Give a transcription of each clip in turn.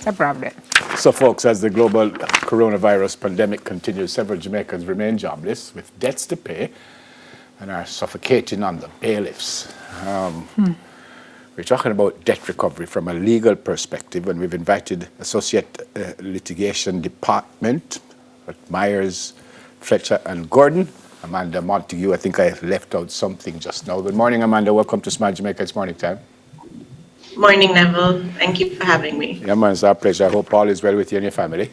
a problem. So, folks, as the global coronavirus pandemic continues, several Jamaicans remain jobless with debts to pay and are suffocating under bailiffs. We're talking about debt recovery from a legal perspective, and we've invited Associate Litigation Department at Myers, Fletcher, and Gordon. Amanda Montague, I think I left out something just now. Good morning, Amanda. Welcome to Smart Jamaica. It's morning time. Morning, Neville. Thank you for having me. Yeah, man, it's our pleasure. I hope all is well with you and your family.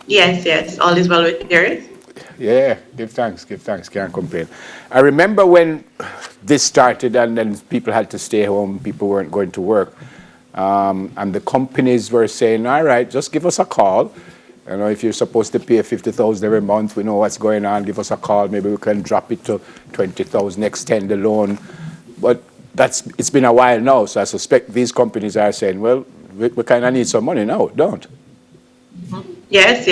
Yes. All is well with yours. Yeah, give thanks, can't complain. I remember when this started and then people had to stay home, people weren't going to work, and the companies were saying, all right, just give us a call. You know, if you're supposed to pay 50,000 every month, we know what's going on, give us a call, maybe we can drop it to 20,000, extend the loan. But it's been a while now, so I suspect these companies are saying, well, we kind of need some money now, don't? Yes.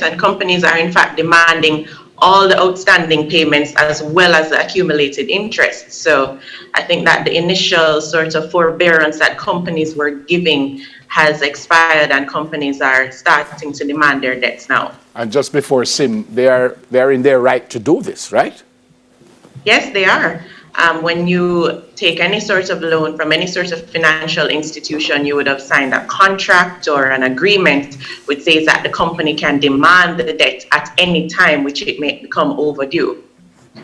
And companies are in fact demanding all the outstanding payments as well as the accumulated interest. So I think that the initial sort of forbearance that companies were giving has expired and companies are starting to demand their debts now. And just before SIM, they're in their right to do this, right? Yes, they are. When you take any sort of loan from any sort of financial institution, you would have signed a contract or an agreement which says that the company can demand the debt at any time which it may become overdue.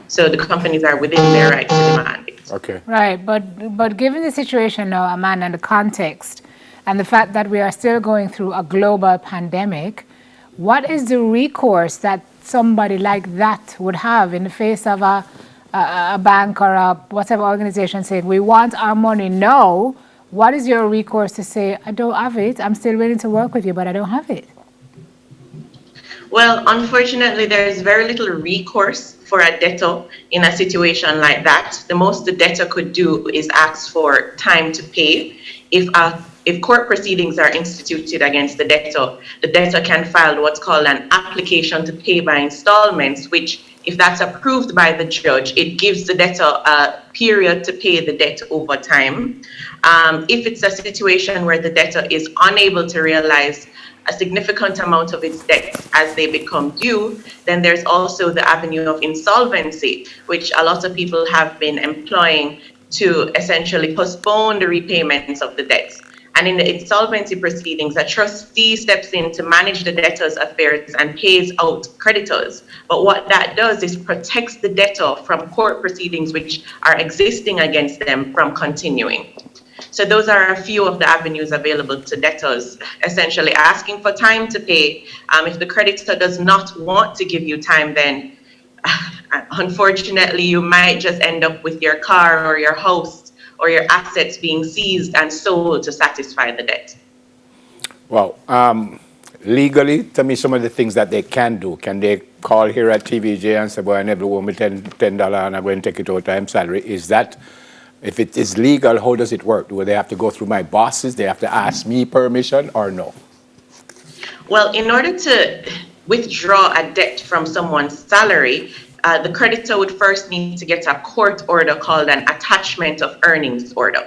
So the companies are within their right to demand it. Okay. Right, but given the situation now, Amanda, and the context, and the fact that we are still going through a global pandemic, what is the recourse that somebody like that would have in the face of a bank or a whatever organization saying, we want our money now? What is your recourse to say, I don't have it, I'm still willing to work with you, but I don't have it? Well, unfortunately, there is very little recourse for a debtor in a situation like that. The most the debtor could do is ask for time to pay. If court proceedings are instituted against the debtor can file what's called an application to pay by installments, which, if that's approved by the judge, it gives the debtor a period to pay the debt over time. If it's a situation where the debtor is unable to realize a significant amount of its debts as they become due, then there's also the avenue of insolvency, which a lot of people have been employing to essentially postpone the repayments of the debts. And in the insolvency proceedings, a trustee steps in to manage the debtor's affairs and pays out creditors. But what that does is protects the debtor from court proceedings which are existing against them from continuing. So those are a few of the avenues available to debtors, essentially asking for time to pay. If the creditor does not want to give you time, then unfortunately you might just end up with your car or your house or your assets being seized and sold to satisfy the debt. Well, legally, tell me some of the things that they can do. Can they call here at TVJ and say, boy, I never owe me $10 and I'm going to take it all time salary? Is that, if it is legal, how does it work? Do they have to go through my bosses? They have to ask me permission or no? Well, in order to withdraw a debt from someone's salary, the creditor would first need to get a court order called an attachment of earnings order.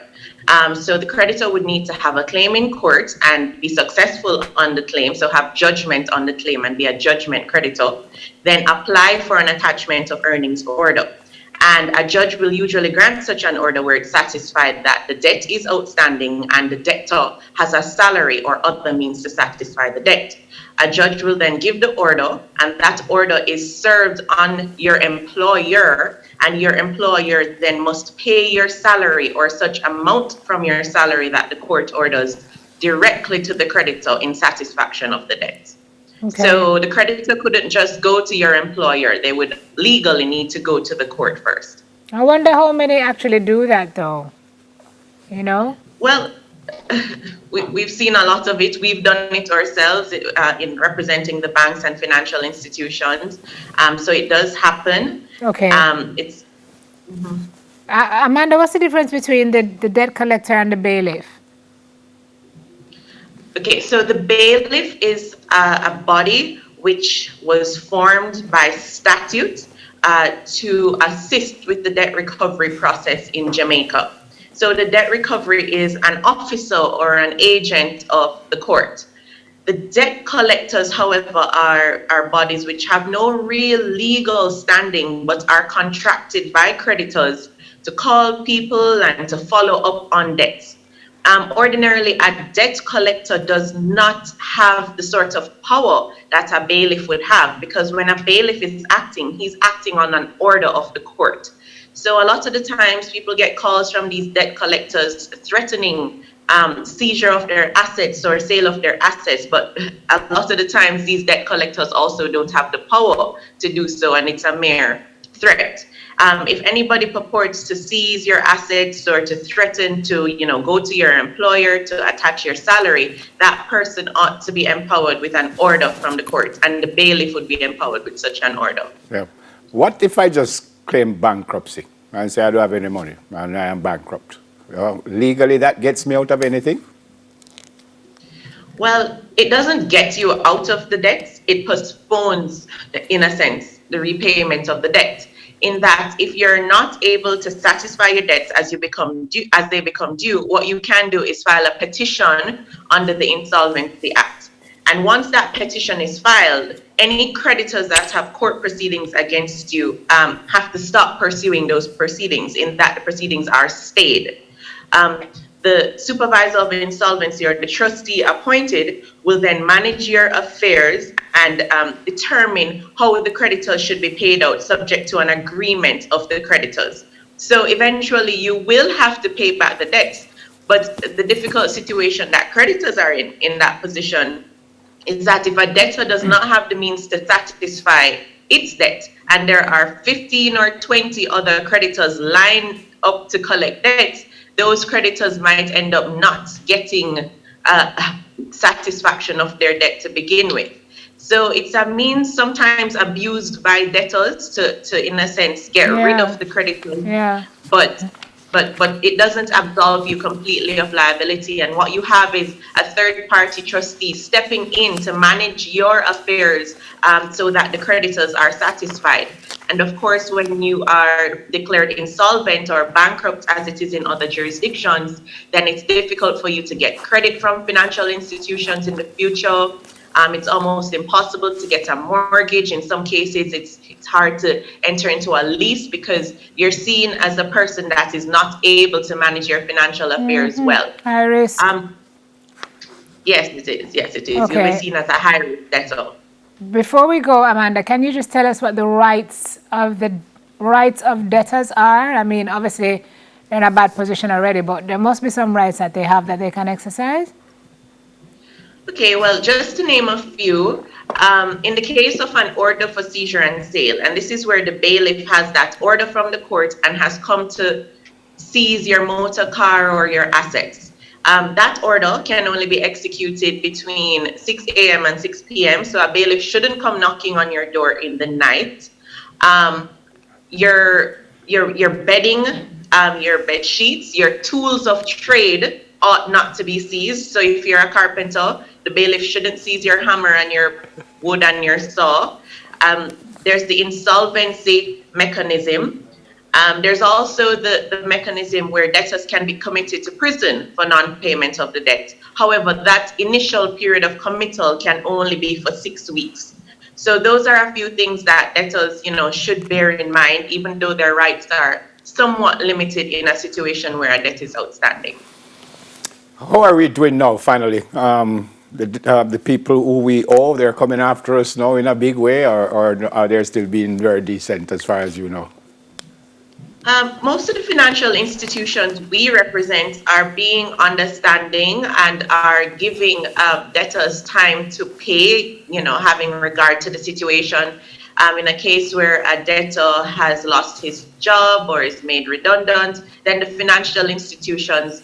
So the creditor would need to have a claim in court and be successful on the claim, so have judgment on the claim and be a judgment creditor, then apply for an attachment of earnings order. And a judge will usually grant such an order where it's satisfied that the debt is outstanding and the debtor has a salary or other means to satisfy the debt. A judge will then give the order, and that order is served on your employer, and your employer then must pay your salary or such amount from your salary that the court orders directly to the creditor in satisfaction of the debt. Okay. So the creditor couldn't just go to your employer. They would legally need to go to the court first. I wonder how many actually do that, though. You know? Well, we've seen a lot of it. We've done it ourselves in representing the banks and financial institutions. So it does happen. Okay. It's Amanda, what's the difference between the debt collector and the bailiff? Okay, so the bailiff is a body which was formed by statute to assist with the debt recovery process in Jamaica. So the debt recovery is an officer or an agent of the court. The debt collectors, however, are bodies which have no real legal standing but are contracted by creditors to call people and to follow up on debts. Ordinarily, a debt collector does not have the sort of power that a bailiff would have, because when a bailiff is acting, he's acting on an order of the court. So a lot of the times people get calls from these debt collectors threatening seizure of their assets or sale of their assets, but a lot of the times these debt collectors also don't have the power to do so, and it's a mere threat. If anybody purports to seize your assets or to threaten to, go to your employer to attach your salary, that person ought to be empowered with an order from the court, and the bailiff would be empowered with such an order. Yeah. What if I just claim bankruptcy and say I don't have any money and I am bankrupt? Legally, that gets me out of anything? Well, it doesn't get you out of the debt. It postpones, in a sense, the repayment of the debt. In that, if you're not able to satisfy your debts as they become due, what you can do is file a petition under the Insolvency Act. And once that petition is filed, any creditors that have court proceedings against you have to stop pursuing those proceedings, in that the proceedings are stayed. The supervisor of insolvency or the trustee appointed will then manage your affairs and determine how the creditors should be paid out, subject to an agreement of the creditors. So eventually you will have to pay back the debts, but the difficult situation that creditors are in that position is that if a debtor does not have the means to satisfy its debt, and there are 15 or 20 other creditors lined up to collect debts, those creditors might end up not getting satisfaction of their debt to begin with. So it's a means sometimes abused by debtors to in a sense, get rid of the creditors. Yeah. But it doesn't absolve you completely of liability. And what you have is a third-party trustee stepping in to manage your affairs so that the creditors are satisfied. And of course, when you are declared insolvent or bankrupt, as it is in other jurisdictions, then it's difficult for you to get credit from financial institutions in the future. It's almost impossible to get a mortgage. In some cases, it's hard to enter into a lease because you're seen as a person that is not able to manage your financial affairs well. High risk. Yes, it is. Yes, it is. Okay. You'll be seen as a high risk debtor. Before we go, Amanda, can you just tell us what the rights of debtors are? I mean, obviously, they're in a bad position already, but there must be some rights that they have that they can exercise. Okay, well, just to name a few, in the case of an order for seizure and sale, and this is where the bailiff has that order from the court and has come to seize your motor car or your assets. That order can only be executed between 6 a.m. and 6 p.m., so a bailiff shouldn't come knocking on your door in the night. Your bedding, your bed sheets, your tools of trade ought not to be seized. So if you're a carpenter, the bailiff shouldn't seize your hammer and your wood and your saw. There's the insolvency mechanism. There's also the mechanism where debtors can be committed to prison for non-payment of the debt. However, that initial period of committal can only be for 6 weeks. So those are a few things that debtors, should bear in mind, even though their rights are somewhat limited in a situation where a debt is outstanding. How are we doing now, finally? The people who we owe, they're coming after us now in a big way, or are they still being very decent as far as you know? Most of the financial institutions we represent are being understanding and are giving debtors time to pay, having regard to the situation. In a case where a debtor has lost his job or is made redundant, then the financial institutions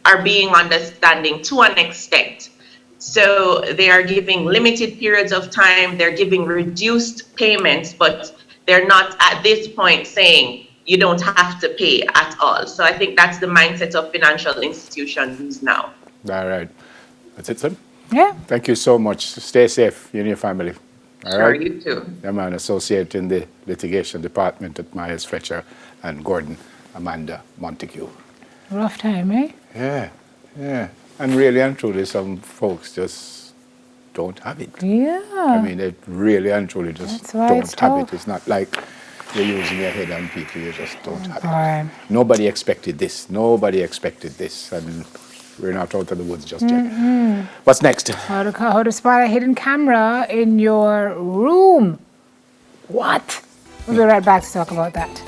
are being understanding to an extent. So they are giving limited periods of time, they're giving reduced payments, but they're not at this point saying you don't have to pay at all. So I think that's the mindset of financial institutions now. All right. That's it, Sam? Yeah. Thank you so much. Stay safe, you and your family. All Sure, right? you too. I'm an associate in the litigation department at Myers, Fletcher and Gordon, Amanda Montague. Rough time, eh? Yeah, yeah. And really and truly, some folks just don't have it. Yeah. I mean, they really and truly just That's why don't it's have tough. it. It's not like you're using your head on people, you just don't have Boy. it. Nobody expected this. Nobody expected this. And we're not out of the woods just yet. What's next? How to spot a hidden camera in your room. What? We'll be right back to talk about that.